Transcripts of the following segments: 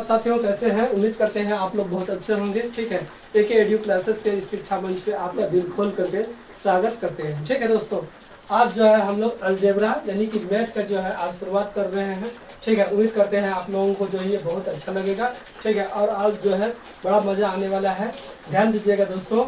साथियों, कैसे हैं? उम्मीद करते हैं आप लोग बहुत अच्छे होंगे। ठीक है, एके एडू क्लासेस के इस शिक्षा मंच पे आपका दिल खोल करके स्वागत करते हैं। ठीक है दोस्तों, आज जो है हम लोग अलजेब्रा यानी कि मैथ का जो है आज शुरुआत कर रहे हैं। ठीक है, उम्मीद करते हैं आप लोगों को जो है ये बहुत अच्छा लगेगा। ठीक है, और आज जो है बड़ा मजा आने वाला है, ध्यान दीजिएगा दोस्तों।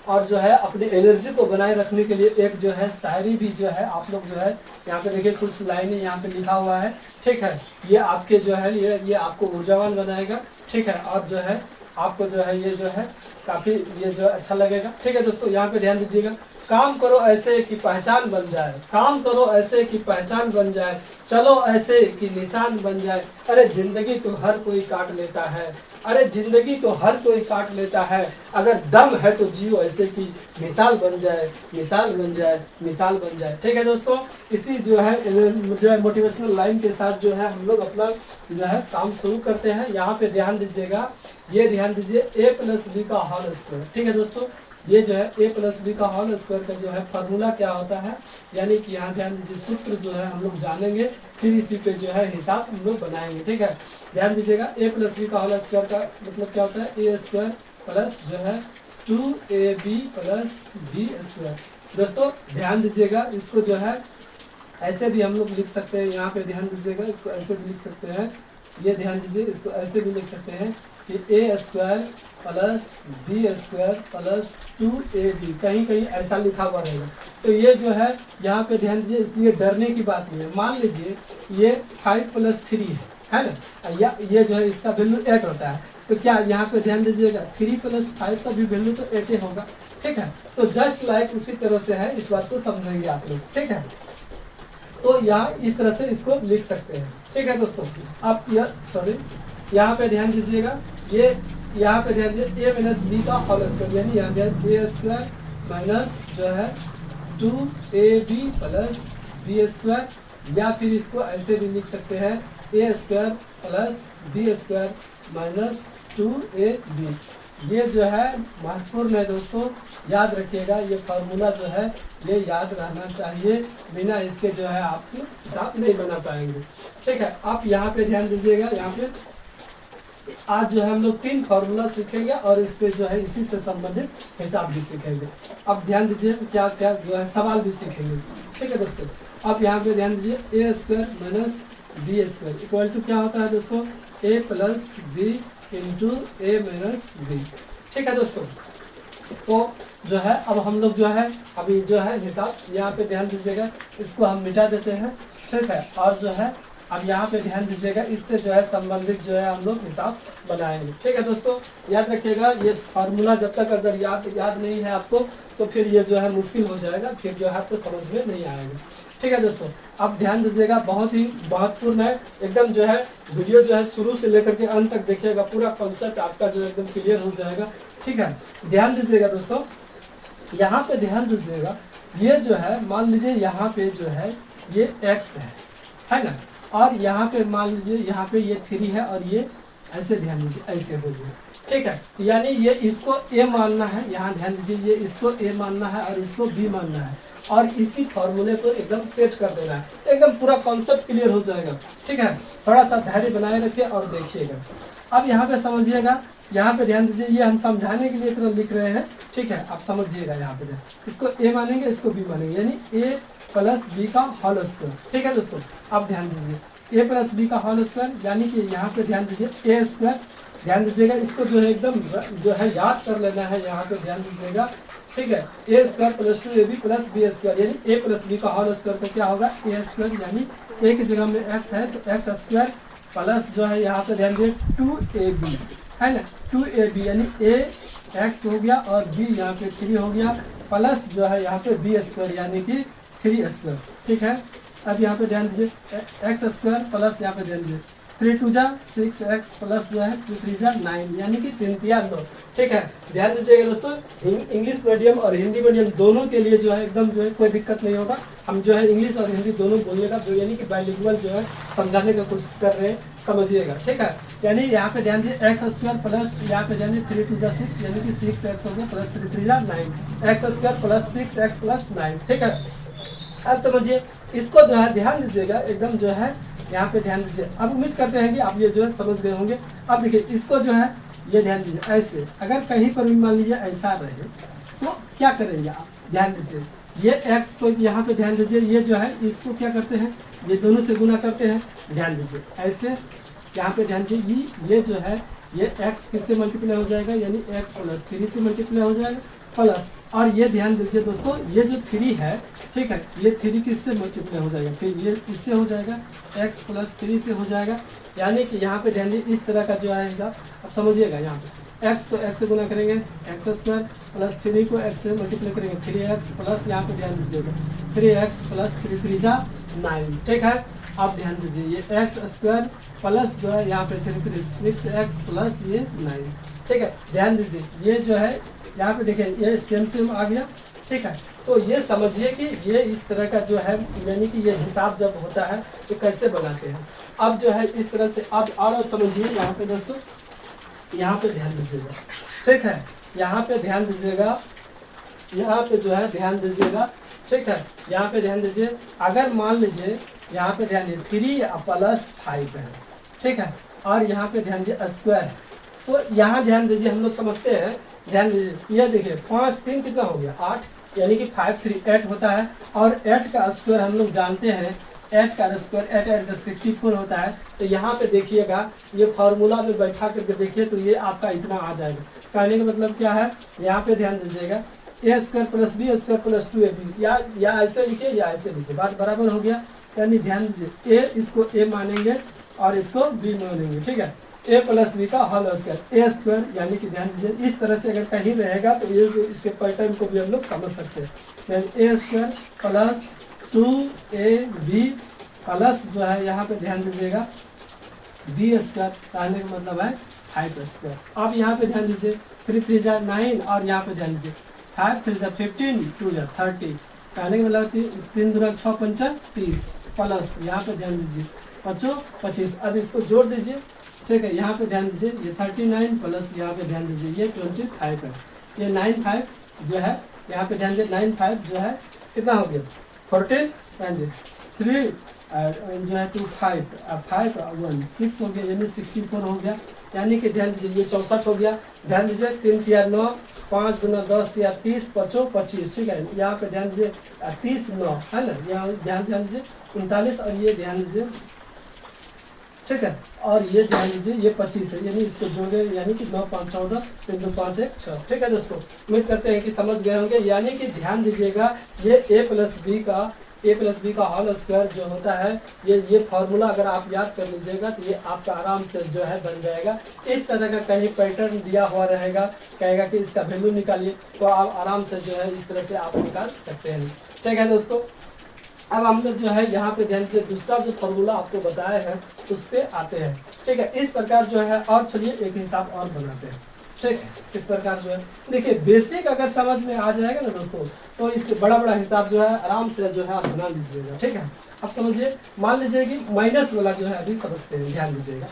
और जो है अपनी एनर्जी को बनाए रखने के लिए एक जो है शायरी भी जो है आप लोग जो है यहाँ पे देखिए कुछ लाइनें यहाँ पे लिखा हुआ है। ठीक है, ये आपके जो है ये आपको ऊर्जावान बनाएगा। ठीक है, और जो है आपको जो है ये जो है काफी ये जो अच्छा लगेगा। ठीक है दोस्तों, यहाँ पे ध्यान दीजिएगा। काम करो ऐसे कि पहचान बन जाए, काम करो ऐसे कि पहचान बन जाए, चलो ऐसे कि निशान बन जाए। अरे जिंदगी तो हर कोई काट लेता है, अरे जिंदगी तो हर कोई काट लेता है, अगर दम है तो जियो ऐसे कि मिसाल बन जाए, मिसाल बन जाए, मिसाल बन जाए। ठीक है दोस्तों, इसी जो है मोटिवेशनल लाइन के साथ जो है हम लोग अपना जो है काम शुरू करते हैं। यहाँ पे ध्यान दीजिएगा, ये ध्यान दीजिए a+b का होल स्क्वायर। ठीक है दोस्तों, ये जो है a+b का होल स्क्वायर का जो है फार्मूला क्या होता है, यानी कि यहाँ ध्यान दीजिए सूत्र जो है हम लोग जानेंगे, फिर इसी पे जो है हिसाब हम लोग बनाएंगे। ठीक है, ध्यान दीजिएगा a+b का होल स्क्वायर का मतलब क्या होता है, a स्क्वायर प्लस जो है 2ab प्लस b स्क्वायर। दोस्तों ध्यान दीजिएगा, इसको जो है ऐसे भी हम लोग लिख सकते हैं। यहाँ पे ध्यान दीजिएगा, इसको ऐसे भी लिख सकते हैं। ये ध्यान दीजिए, इसको ऐसे भी लिख सकते हैं कि a square plus b square plus 2ab, कहीं कहीं ऐसा लिखा हुआ रहेगा। तो ये जो है यहाँ पे ध्यान दीजिए, इसलिए डरने की बात नहीं है। मान लीजिए ये 5 + 3 है ना, या ये जो है इसका वैल्यू 8 होता है, तो क्या यहाँ पे ध्यान दीजिएगा 3 + 5 का भी वैल्यू तो 8 ही होगा। ठीक है, तो जस्ट लाइक उसी तरह से है, इस बात को समझेंगे आप लोग। ठीक है, तो यहाँ इस तरह से इसको लिख सकते हैं। ठीक है दोस्तों, आप यहाँ पे ध्यान दीजिएगा, ये यहाँ पे ध्यान दीजिए a-b का होल स्क्वायर, यानी यहाँ a स्क्वायर माइनस जो है 2ab प्लस b स्क्वायर, या फिर इसको ऐसे भी लिख सकते हैं a square plus b square minus 2ab। ये जो है महत्वपूर्ण है दोस्तों, याद रखिएगा। ये फार्मूला जो है ये याद रहना चाहिए, बिना इसके जो है आप हिसाब नहीं बना पाएंगे। ठीक है, आप यहाँ पे ध्यान दीजिएगा। यहाँ पे आज जो है हम लोग 3 फार्मूला सीखेंगे और इस पे जो है इसी से संबंधित हिसाब भी सीखेंगे। अब ध्यान दीजिए क्या क्या जो है सवाल भी सीखेंगे। ठीक है दोस्तों, आप यहाँ पे ध्यान दीजिए a square minus b square equal to क्या होता है दोस्तों, a plus b into a minus b। ठीक है दोस्तों, तो जो है अब हम लोग जो है अभी जो है हिसाब यहाँ पे ध्यान दीजिएगा, इसको हम मिटा देते हैं। ठीक है, और जो है अब यहाँ पे ध्यान दीजिएगा, इससे जो है संबंधित जो है हम लोग हिसाब बनाएंगे। ठीक है दोस्तों, याद रखिएगा ये फार्मूला जब तक अगर याद नहीं है आपको, तो फिर ये जो है मुश्किल हो जाएगा, फिर जो है आपको समझ में नहीं आएगा। ठीक है दोस्तों, अब ध्यान दीजिएगा, बहुत ही महत्वपूर्ण है एकदम। जो है वीडियो जो है शुरू से लेकर के अंत तक देखिएगा, पूरा कॉन्सेप्ट आपका जो एकदम क्लियर हो जाएगा। ठीक है, ध्यान दीजिएगा दोस्तों, यहाँ पे ध्यान दीजिएगा, ये जो है मान लीजिए यहाँ पे जो है ये x है ना, और यहाँ पे मान लीजिए यहाँ पे ये 3 है और ये ऐसे ध्यान दीजिए, ऐसे बोलिए। ठीक है, यानी ये इसको a मानना है, यहाँ ध्यान दीजिए, ये इसको a मानना है और इसको b मानना है, और इसी फॉर्मूले को एकदम सेट कर देना है, एकदम पूरा कॉन्सेप्ट क्लियर हो जाएगा। ठीक है, थोड़ा सा धैर्य बनाए रखिए और देखिएगा। अब यहाँ पे समझिएगा, यहाँ पे ध्यान दीजिए, ये हम समझाने के लिए इतना लिख रहे हैं। ठीक है, आप समझिएगा, यहाँ पे इसको a मानेंगे, इसको b मानेंगे, यानी a प्लस b का होल स्क्वायर। ठीक है दोस्तों, अब ध्यान दीजिए a प्लस b का होल स्क्वायर, यानी कि यहाँ पे ध्यान दीजिए a स्क्वायर, ध्यान दीजिएगा, इसको जो है एकदम जो है याद कर लेना है। यहाँ पे ध्यान दीजिएगा, ठीक है, a square plus 2ab plus b square, यानी a प्लस b का होल स्क्वायर तो क्या होगा, a स्क्वायर, यानी a की जगह में x है तो x स्क्वायर प्लस जो है यहाँ पे ध्यान दीजिए 2ab है ना, 2ab यानी a x हो गया और b यहाँ पे 3 हो गया, प्लस जो है यहाँ पे b स्क्वायर यानी कि 3 स्क्वायर। ठीक है, अब यहाँ पे ध्यान दीजिए x स्क्वायर प्लस यहाँ पे ध्यान दीजिए 3 2 जा 6x प्लस जो है 2 3 जा 9, यानी कि 3 3 9। ठीक है, ध्यान दीजिएगा दोस्तों, इंग्लिश मीडियम और हिंदी मीडियम दोनों के लिए जो है एकदम जो है कोई दिक्कत नहीं होगा। हम जो है इंग्लिश और हिंदी दोनों बोलिएगा, जो यानी कि बाइलिंगुअल जो है समझाने की कोशिश कर रहे हैं, समझिएगा। ठीक है, यानी यहाँ पे ध्यान दीजिए x स्क्वायर प्लस यहाँ पे ध्यान 3 2 जा 6, यानी कि 6x हो गया प्लस 3 3 जा 9, x square plus 6x plus 9। ठीक है, अब समझिए, इसको जो है ध्यान दीजिएगा एकदम जो है यहाँ पे ध्यान दीजिए। अब उम्मीद करते हैं कि आप ये जो है समझ गए होंगे। अब देखिए इसको जो है ये ध्यान दीजिए, ऐसे अगर कहीं पर भी मान लीजिए ऐसा रहे तो क्या करेंगे आप, ध्यान दीजिए। ये x को यहाँ पे ध्यान दीजिए, ये जो है इसको क्या करते हैं, ये दोनों से गुना करते हैं, ध्यान दीजिए ऐसे। यहाँ पे ध्यान दीजिए ये जो है ये x किससे मल्टीप्लाई हो जाएगा, यानी x प्लस 3 से मल्टीप्लाई हो जाएगा प्लस, और ये ध्यान दीजिए दोस्तों ये जो 3 है, ठीक है, ये 3 किससे मल्टीप्लाई हो जाएगा, फिर ये इससे हो जाएगा x प्लस 3 से हो जाएगा। यानी कि यहाँ पे ध्यान दीजिए इस तरह का जो है हिसाब अब समझिएगा। यहाँ पे x को x से गुना करेंगे एक्स स्क्वायर प्लस 3 को x से मल्टीप्लाई करेंगे 3x प्लस, यहाँ पे ध्यान दीजिएगा 3x प्लस 3 3 जा 9, ठीक है। अब ध्यान दीजिए ये एक्स स्क्वायर प्लस जो है यहाँ पे 3 6x प्लस ये 9, ठीक है। ध्यान दीजिए ये जो है यहाँ पे देखिए ये सेम आ गया, ठीक है। तो ये समझिए कि ये इस तरह का जो है यानी कि ये हिसाब जब होता है तो कैसे बनाते हैं। अब जो है इस तरह से आप और समझिए यहाँ पे दोस्तों, यहाँ पे ध्यान दीजिएगा, ठीक है, यहाँ पे ध्यान दीजिएगा, यहाँ पे जो है ध्यान दीजिएगा, ठीक है। यहाँ पे ध्यान दीजिए अगर मान लीजिए यहाँ पे ध्यान दीजिए 3 प्लस 5 है, ठीक है, और यहाँ पे ध्यान दीजिए स्क्वायर है, तो यहाँ ध्यान दीजिए हम लोग समझते हैं, ध्यान दीजिए ये देखिए 5 3 कितना हो गया 8, यानी कि 5 3 8 होता है, और 8 का स्क्वायर हम लोग जानते हैं 8 का स्क्वायर 8 8 64 होता है। तो यहाँ पे देखिएगा ये फार्मूला में बैठा करके देखिए तो ये आपका इतना आ जाएगा। कहने का मतलब क्या है, यहाँ पे ध्यान दीजिएगा A square plus B square plus 2ab, या ऐसे लिखिए या ऐसे लिखिए, बात बराबर हो गया। यानी ध्यान दीजिए ए इसको ए मानेंगे और इसको बी मानेंगे, ठीक है, ए प्लस बी का होल स्क्वायर ए स्क्वायर, यानी कि ध्यान दीजिए इस तरह से अगर कहीं रहेगा तो ये इसके पैटर्न को भी हम लोग समझ सकते हैं। A square plus 2ab plus जो है यहाँ पे ध्यान दीजिएगा बी स्क्वायर, कहने का मतलब है 5 स्क्वायर। अब यहाँ पे ध्यान दीजिए 3 3 जा 9, और यहाँ पे ध्यान दीजिए 5 3 जा 15 2 जा 30, कहने का मतलब 3 दूना 6 5 30 प्लस यहाँ पे ध्यान दीजिए 5 25। अब इसको जोड़ दीजिए, ठीक है, यहाँ पे ध्यान दीजिए ये 39 प्लस यहाँ पे ध्यान दीजिए ये 25 है, ये 9 5 जो है यहाँ पे ध्यान दीजिए 9 5 जो है कितना हो गया 14, ध्यान दीजिए 3 जो है 2 5 5 1 6 हो गया, यानी 64 हो गया। यानी कि ध्यान दीजिए ये 64 हो गया। ध्यान दीजिए 3 3 9 5 गुना 10 3 30 5 25, ठीक है। यहाँ पे ध्यान दीजिए 30 9 है ना, यहाँ ध्यान दीजिए 39, और ये ध्यान दीजिए, ठीक है, और ये ध्यान दीजिए ये 25 है, यानी इसको जोड़े यानी कि 9 5 14 3 2 5 1 6, ठीक है दोस्तों। उम्मीद करते हैं कि समझ गए होंगे। यानी कि ध्यान दीजिएगा ये a प्लस बी का होल स्क्वायर जो होता है, ये फार्मूला अगर आप याद कर लीजिएगा तो ये आपका आराम से जो है बन जाएगा। इस तरह का कहीं पैटर्न दिया हुआ रहेगा, कहेगा कि इसका वैल्यू निकालिए, तो आप आराम से जो है इस तरह से आप निकाल सकते हैं, ठीक है दोस्तों। अब हम लोग जो है यहाँ पे ध्यान से दूसरा जो फार्मूला आपको बताया है उस पे आते हैं, ठीक है। इस प्रकार जो है, और चलिए एक हिसाब और बनाते हैं, ठीक है। इस प्रकार जो है देखिए बेसिक अगर समझ में आ जाएगा ना दोस्तों, तो इससे बड़ा बड़ा हिसाब जो है आराम से जो है आप बना लीजिएगा, ठीक है। अब समझिए, मान लीजिए कि माइनस वाला जो है अभी समझते हैं, ध्यान दीजिएगा।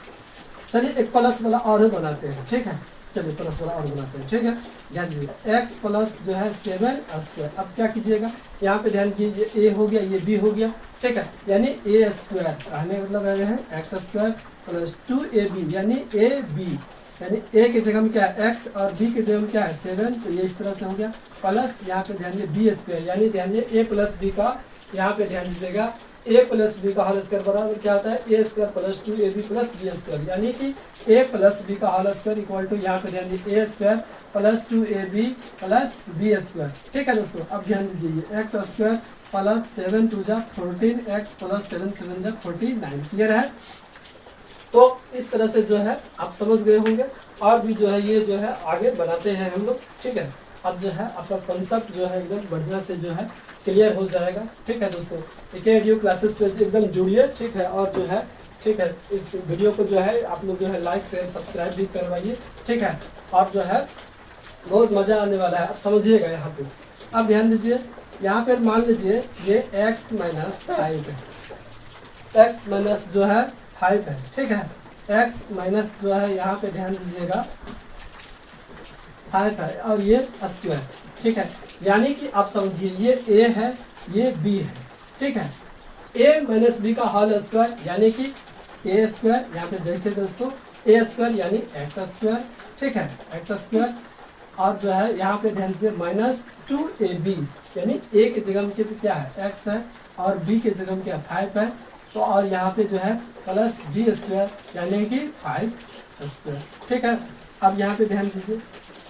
चलिए एक प्लस वाला और बनाते हैं, ठीक है, चलिए प्लस वाला और बनाते हैं, ठीक है। ध्यान दीजिए एक्स प्लस जो है 7 स्क्वायर। अब क्या कीजिएगा, यहाँ पे ध्यान दीजिए ये ए हो गया ये बी हो गया, ठीक है, यानी ए स्क्वायर कहने का मतलब है एक्स स्क्वायर प्लस 2ab, यानी ए बी, यानी ए की जगह में क्या है एक्स और बी की जगह में क्या है 7, तो ये इस तरह से हो गया प्लस यहाँ पे ध्यान दीजिए बी स्क्वायर, यानी ध्यान दीजिए ए प्लस बी का, यहाँ पे ध्यान दीजिएगा ए प्लस बी का होल स्क्वायर बराबर क्या होता है A square plus 2ab plus B square, यानी कि ए प्लस बी का होल स्क्वायर इक्वल टू यहाँ पे ध्यान दीजिए A square plus 2ab plus B square, ठीक है दोस्तों। अब ध्यान दीजिए एक्स स्क्वायर प्लस 7 2 जा 14 एक्स प्लस 7 7 जा 49, क्लियर है। तो इस तरह से जो है आप समझ गए होंगे, और भी जो है ये जो है आगे बनाते हैं हम लोग, ठीक है। अब जो है आपका कॉन्सेप्ट जो है एकदम बढ़िया से जो है क्लियर हो जाएगा, ठीक है दोस्तों। एकेडियो क्लासेस से एकदम जुड़िए, ठीक है, और जो है ठीक है इस वीडियो को जो है आप लोग जो है लाइक शेयर सब्सक्राइब भी करवाइए, ठीक है। आप जो है बहुत मजा आने वाला है, आप समझिएगा यहाँ पे। अब ध्यान दीजिए यहाँ पे मान लीजिए ये x माइनस 5 है, x माइनस जो है 5 है, ठीक है। x माइनस जो है यहाँ पे ध्यान दीजिएगा 5 है, और ये स्क्वायर, ठीक है। यानी कि आप समझिए ये a है ये b है, ठीक है। ए माइनस बी का होल स्क्वायर यानी कि ए स्क्वायर, यहाँ पे देखिए दोस्तों ए स्क्वायर यानी एक्स स्क्वायर, ठीक है, एक्स स्क्वायर। और जो है यहाँ पे ध्यान से माइनस 2ab यानी ए की जगह में क्या है एक्स है और बी के जगह में क्या 5 है, तो और यहाँ पे जो है प्लस बी स्क्वायर यानी कि 5 स्क्वायर, ठीक है। अब यहाँ पे ध्यान दीजिए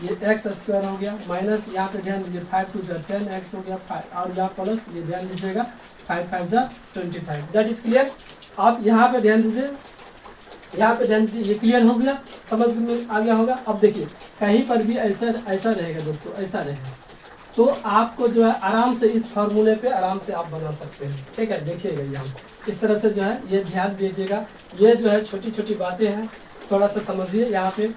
ये एक्स स्क्वायर हो गया माइनस यहाँ पे ध्यान दीजिए 5 2 10 एक्स हो गया 5 और यहाँ प्लस ये ध्यान दीजिएगा 5 5 25, दैट इज क्लियर। आप यहाँ पे ध्यान दीजिए, यहाँ पे ध्यान दीजिए, ये क्लियर हो गया, समझ में आ गया होगा। अब देखिए कहीं पर भी ऐसा रहेगा दोस्तों, ऐसा रहेगा तो आपको जो है आराम से इस फार्मूले पे आराम से आप बना सकते हैं, ठीक है। देखिएगा यहाँ इस तरह से जो है ये ध्यान दीजिएगा, ये जो है छोटी छोटी बातें हैं, थोड़ा सा समझिए यहाँ पे,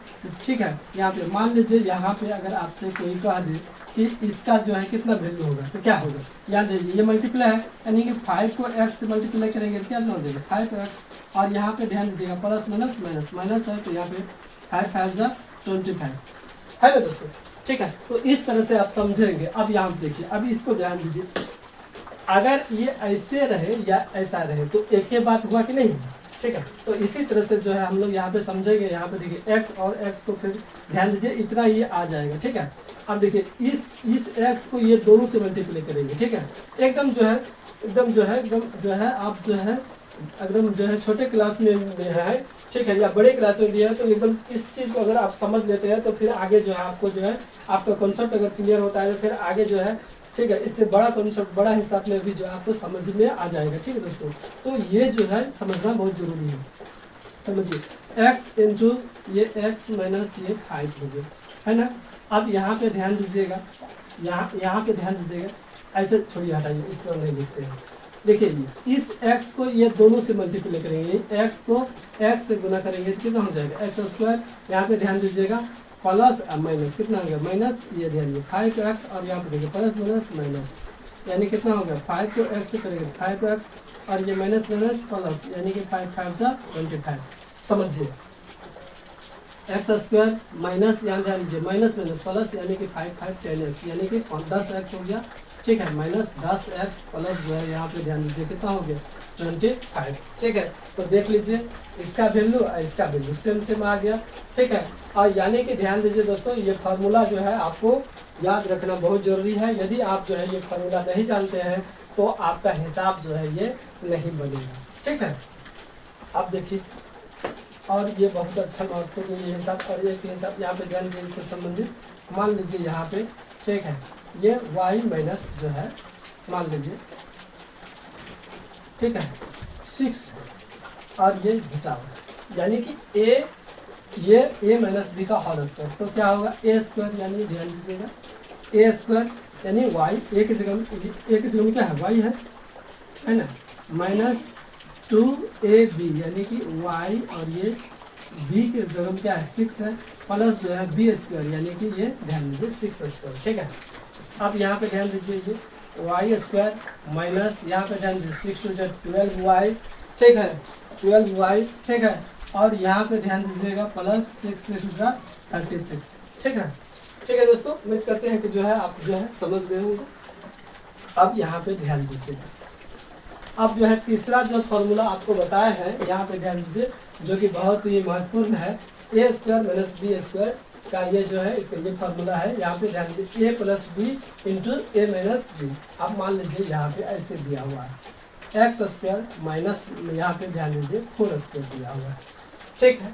ठीक है। यहाँ पे मान लीजिए यहाँ पे अगर आपसे कोई कह दे कि इसका जो है कितना वैल्यू होगा तो क्या होगा, याद रखिए ये मल्टीप्लाई है यानी कि 5 को x से मल्टीप्लाई करेंगे तो क्या हो देगा 5x, और यहाँ पे ध्यान दीजिएगा प्लस माइनस माइनस माइनस है तो यहाँ पे 5 5 25 है ना दोस्तों, ठीक है। तो इस तरह से आप समझेंगे। अब यहाँ देखिए, अब इसको ध्यान दीजिए, अगर ये ऐसे रहे या ऐसा रहे तो एक ही बात हुआ कि नहीं, ठीक है। तो इसी तरह से जो है हम लोग यहाँ पे समझेंगे। यहाँ पे देखिए x और x को फिर ध्यान दीजिए इतना ये आ जाएगा, ठीक है। अब देखिए इस x को ये दोनों से मल्टीप्लाई करेंगे, ठीक है। एकदम जो है आप जो है एकदम जो है छोटे क्लास में है, ठीक है, या बड़े क्लास में भी है तो एकदम इस चीज़ को अगर आप समझ लेते हैं तो फिर आगे जो है आपको जो है आपका कॉन्सेप्ट अगर क्लियर होता है तो फिर आगे जो है, ठीक है, इससे बड़ा कॉन्सेप्ट बड़ा हिसाब में भी जो आपको समझ में आ जाएगा, ठीक है दोस्तों। तो ये जो है समझना बहुत जरूरी है, समझिए x इंटू ये x माइनस ये 5 हो गया, है ना। अब यहाँ पे ध्यान दीजिएगा, यहाँ पे ध्यान दीजिएगा, ऐसे छोड़िए हटाइए, इस पर नहीं लिखते हैं। देखिए इस x को ये दोनों से मल्टीप्लाई करेंगे, x को x से गुना करेंगे तो कितना हो जाएगा एक्स स्क्वायर, यहाँ पे ध्यान दीजिएगा प्लस माइनस कितना हो गया माइनस, ये ध्यान दीजिए 5x और यहाँ पे देखिए प्लस माइनस माइनस यानी कितना हो गया 5 को x से करेंगे 5x और ये माइनस माइनस प्लस यानी कि 5 5 25, समझिए एक्स स्क्वायर माइनस यहाँ ध्यान दीजिए माइनस माइनस प्लस यानी कि 5 5 10x यानी कि 10x हो गया, ठीक है, माइनस 10x प्लस जो है यहाँ पे ध्यान दीजिए कितना हो गया 25, ठीक है। तो देख लीजिए इसका वैल्यू और इसका वैल्यू सेम आ गया, ठीक है। और यानी कि ध्यान दीजिए दोस्तों ये फार्मूला जो है आपको याद रखना बहुत जरूरी है। यदि आप जो है ये फार्मूला नहीं जानते हैं तो आपका हिसाब जो है ये नहीं बनेगा, ठीक है। आप देखिए और ये बहुत अच्छा महत्वपूर्ण ये हिसाब, और एक हिसाब यहाँ पे ध्यान दीजिए इससे संबंधित मान लीजिए यहाँ पे, ठीक है, ये y माइनस जो है मान लीजिए, ठीक है 6 और ये हिसाब यानी कि a माइनस बी का होल स्क्वायर, तो क्या होगा a स्क्वायर यानी ध्यान दीजिएगा a स्क्वायर यानी y a की जगह में क्या है y है ना, माइनस 2ab यानी कि y और ये b के जगह में क्या है 6 है, प्लस जो है b स्क्वायर यानी कि ये ध्यान दीजिए 6 स्क्वायर, ठीक है। अब यहाँ पे ध्यान दीजिए ये वाई स्क्वायर माइनस यहाँ पे ध्यान दीजिए 6 टू 12y, ठीक है 12y, ठीक है। और यहाँ पे ध्यान दीजिएगा प्लस 6 6 36, ठीक है, ठीक है दोस्तों। उम्मीद करते हैं कि जो है आप जो है समझ गए होंगे। अब यहाँ पे ध्यान दीजिएगा, अब जो है तीसरा जो फॉर्मूला आपको बताया है यहाँ पे ध्यान दीजिए जो कि बहुत ही महत्वपूर्ण है, A square minus B square का ये जो है इसका ये फार्मूला है। यहाँ पे ध्यान दीजिए a plus B into A minus B. अब मान लीजिए यहाँ पे ऐसे दिया हुआ है एक्स स्क्वायर माइनस यहाँ पे ध्यान दीजिए 4 स्क्वायर दिया हुआ है, ठीक है।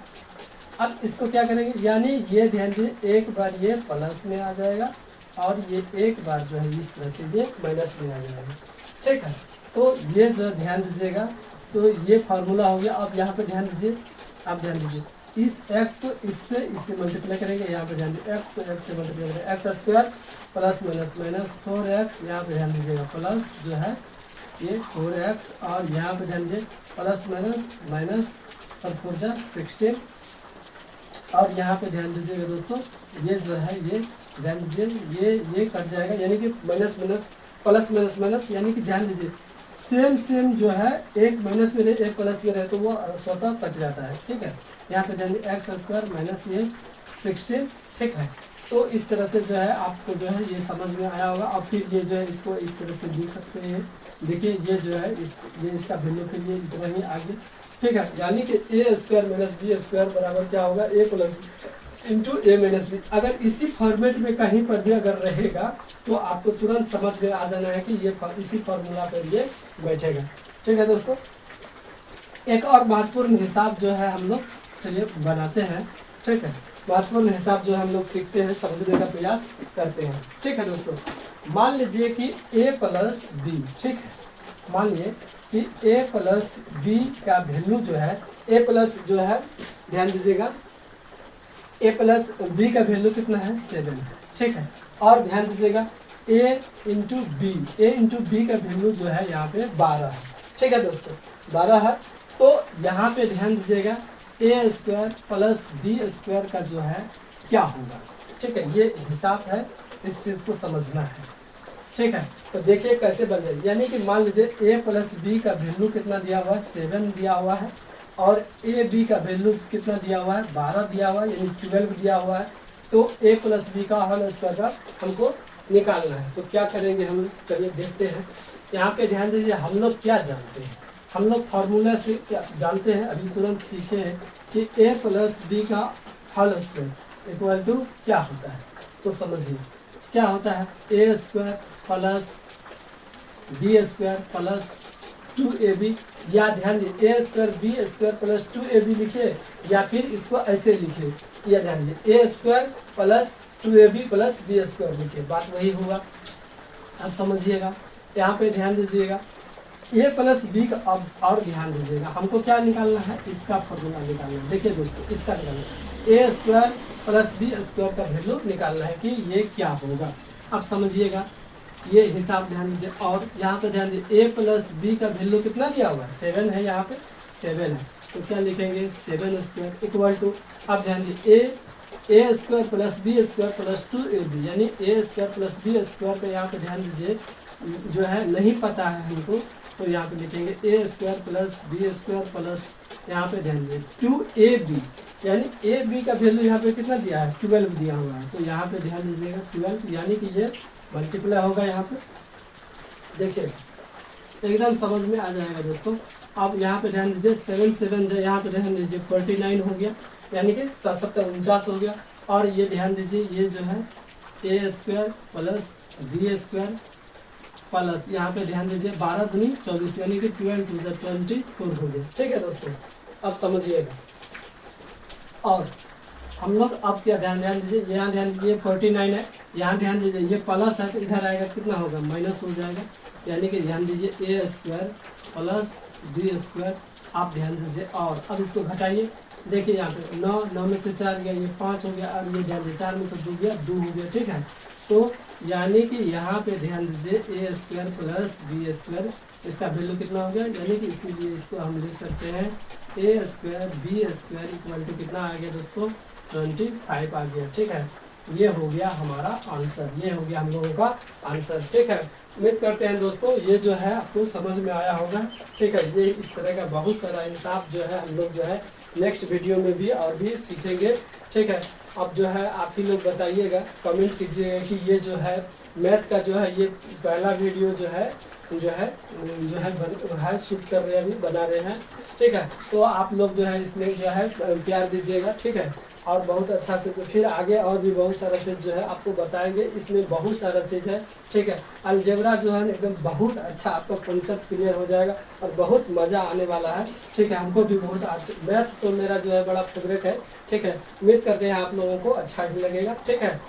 अब इसको क्या करेंगे यानी ये ध्यान दीजिए एक बार ये प्लस में आ जाएगा और ये एक बार जो है इस तरह से ये माइनस में आ जाएगा, ठीक है। तो ये जो ध्यान दीजिएगा तो ये फार्मूला हो गया। अब यहाँ पे ध्यान दीजिए, अब ध्यान दीजिए इस x को इससे मल्टीप्लाई करेंगे, यहाँ पे ध्यान दीजिए x को x से मल्टीप्लाई करेंगे x square plus minus minus 4x, यहाँ पे ध्यान दीजिएगा प्लस जो है ये 4x और यहाँ पे ध्यान दीजिए प्लस माइनस माइनस और 4 जा 16 और यहाँ पे ध्यान दीजिएगा दोस्तों ये जो है ये ध्यान दीजिए ये कट जाएगा यानी कि minus minus plus minus minus यानी कि ध्यान दीजिए सेम जो है एक माइनस में रहे एक प्लस में रहे तो वो स्वतः कट जाता है, ठीक है। यहाँ पे ध्यान दीजिए एक्स स्क्वायर माइनस ये 16, ठीक है। तो इस तरह से जो है आपको जो है ये समझ में आया होगा। और फिर ये जो है इसको इस तरह से लिख सकते हैं। देखिए ये जो है ये इसका वैल्यू के लिए इतना ही आगे, ठीक है। यानी कि ए स्क्वायर माइनस बी स्क्वायर बराबर क्या होगा, ए plus into A minus B. अगर इसी फॉर्मेट में कहीं पर भी अगर रहेगा तो आपको तुरंत समझ में आ जाना है कि ये इसी फॉर्मूला पर ये बैठेगा, ठीक है दोस्तों। एक और महत्वपूर्ण हिसाब जो है हम लोग चलिए बनाते हैं, ठीक है। महत्वपूर्ण हिसाब जो हम लोग सीखते हैं, समझने का प्रयास करते हैं, ठीक है दोस्तों। मान लीजिए कि a प्लस बी, ठीक है। मान लीजिए कि a प्लस बी का वैल्यू जो है, a प्लस जो है ध्यान दीजिएगा, a प्लस बी का वैल्यू कितना है 7, ठीक है। और ध्यान दीजिएगा a इंटू बी का वैल्यू जो है यहाँ पे 12 है, ठीक है दोस्तों, 12 है। तो यहाँ पे ध्यान दीजिएगा A square plus B square का जो है क्या होगा, ठीक है। ये हिसाब है, इस चीज को समझना है, ठीक है। तो देखिए कैसे बन जाएगी। यानी कि मान लीजिए ए प्लस बी का वैल्यू कितना दिया हुआ है, 7 दिया हुआ है। और ए बी का वैल्यू कितना दिया हुआ है, 12 दिया हुआ है, यानी 12 दिया हुआ है। तो ए प्लस बी का होल स्क्वायर का हमको निकालना है। तो क्या करेंगे हम, चलिए देखते हैं। यहाँ पे ध्यान दीजिए, हम लोग क्या जानते हैं, हम लोग फार्मूला से क्या जानते हैं, अभी तुरंत सीखे हैं कि a प्लस बी का होल स्क्वायर इक्वल टू क्या होता है। तो समझिए क्या होता है, a square plus B square plus 2ab, या ध्यान दीजिए a square B square plus 2ab लिखिए, या फिर इसको ऐसे लिखिए, या ध्यान दीजिए a square plus 2ab plus B square लिखिए, बात वही हुआ। अब समझिएगा, यहाँ पे ध्यान दीजिएगा ए प्लस बी का। अब और ध्यान दीजिएगा, हमको क्या निकालना है, इसका फॉर्मूला निकालना है। देखिए दोस्तों, इसका निकालना है, A square plus B square का वैल्यू निकालना है कि ये क्या होगा। अब समझिएगा ये हिसाब ध्यान दीजिए। और यहाँ पे ध्यान दीजिए ए प्लस बी का वैल्यू कितना दिया हुआ है, 7 है, यहाँ पे 7 है। तो क्या लिखेंगे, 7 स्क्वायर इक्वल टू, अब ध्यान दीजिए A square plus B square plus 2ab, यानी A square plus B square का यहाँ पे ध्यान दीजिए जो है नहीं पता है हमको, तो यहाँ पे लिखेंगे A square plus B square plus यहाँ पे ध्यान दीजिए 2ab, यानी ए बी का वैल्यू यहाँ पे कितना दिया है, 12 दिया हुआ है। तो यहाँ पे ध्यान दीजिएगा 12, यानी कि ये मल्टीप्लाई होगा यहाँ पे, देखिए एकदम समझ में आ जाएगा दोस्तों। अब यहाँ पे ध्यान दीजिए 7 7 जो यहाँ पे ध्यान दीजिए 49 हो गया, यानी कि 7 हो गया। और ये ध्यान दीजिए ये जो है A square plus B square plus यहाँ पे ध्यान दीजिए 12 दूनी 24, यानी कि 12 टू द 24 हो गया, ठीक है दोस्तों। अब समझिएगा, और हम लोग अब क्या ध्यान दीजिए, यहाँ ध्यान दीजिए 49 है, यहाँ ध्यान दीजिए ये प्लस है तो इधर आएगा कितना होगा, माइनस हो जाएगा। यानी कि ध्यान दीजिए A square plus B square, आप ध्यान दीजिए। और अब इसको घटाइए, देखिए यहाँ पे 9 में से 4 गया, ये 5 हो गया। अब ये ध्यान दीजिए 4 में से 2 गया, 2 हो गया, ठीक है। तो यानी कि यहाँ पे ध्यान दीजिए A square plus B square, इसका वैल्यू कितना हो गया, यानी कि इसीलिए इसको हम लिख सकते हैं A square B square equal to कितना आ गया दोस्तों, 25 आ गया, ठीक है। ये हो गया हमारा आंसर, ये हो गया हम लोगों का आंसर, ठीक है। उम्मीद करते हैं दोस्तों ये जो है आपको समझ में आया होगा, ठीक है। ये इस तरह का बहुत सारा हिसाब जो है हम लोग जो है नेक्स्ट वीडियो में भी और भी सीखेंगे, ठीक है। अब जो है आप ही लोग बताइएगा, कमेंट कीजिएगा कि ये जो है मैथ का जो है ये पहला वीडियो जो है शूट कर रहे हैं, अभी बना रहे हैं, ठीक है। तो आप लोग जो है इसमें जो है प्यार दीजिएगा, ठीक है। और बहुत अच्छा से तो फिर आगे और भी बहुत सारा चीज़ जो है आपको बताएंगे, इसमें बहुत सारा चीज़ है, ठीक है। अलजेब्रा जो है एकदम बहुत अच्छा आपका कॉन्सेप्ट क्लियर हो जाएगा और बहुत मज़ा आने वाला है, ठीक है। हमको भी बहुत अच्छा, मैथ तो मेरा जो है बड़ा फेवरेट है, ठीक है। उम्मीद करते हैं आप लोगों को अच्छा ही लगेगा, ठीक है।